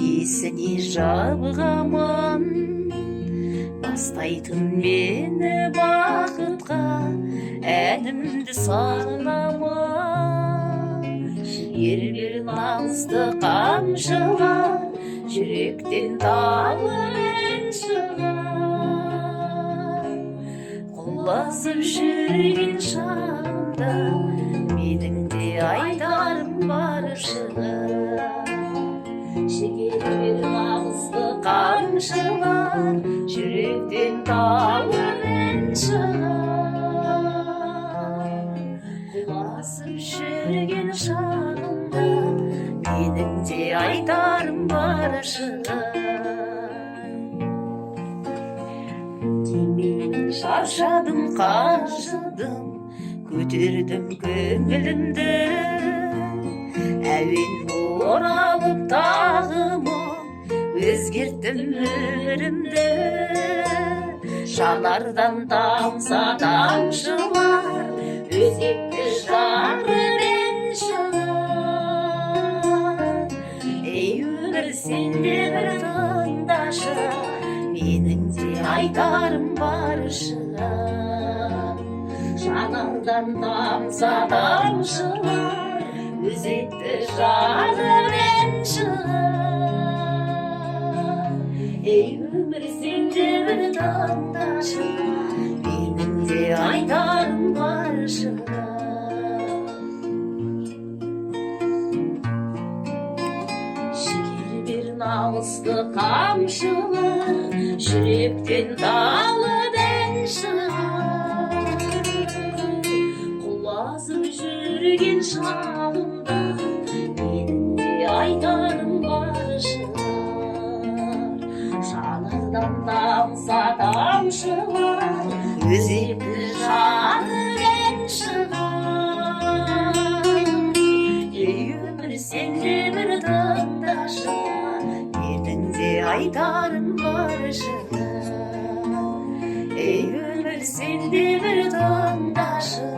несіне жабығамын, бастайтын мені бақытқа, әнімді сарнамын. Жібер намысты қамшылар, жүректен талымен шығар. Құлазып жүрген шағымда, менің де айтарым бар шығар. Жібер намысты қамшылар, жүректен талымен шығар. Құлазып жүрген шағымда, менің де айтарым бар шығар. Демеймін шаршадым, қажыдым, көтердім көңілімді. Әуен оралып тағымын, өзгерттім өмірімді. Жанардан тамса тамшылар, өзекті жарымен шығар. Ей өмір, сен де бір тыңдашы, менің де айтарым бар шығар. Жанардан тамса тамшылар, өзекті жарымен шығар. Ей өмір, сен де бір тыңдашы, менің де айтарым бар шығар. Жібер намысты қамшылар, жүректен талымен шығар. Құлазып жүрген шағымда, менің де айтарым бар шығар. Жанардан тамса тамшылар, өзекті жарымен шығар. Ей өмір, сен де бір тыңдашы, менің де айтарым бар шығар. Ей өмір, сен де бір тыңдашы,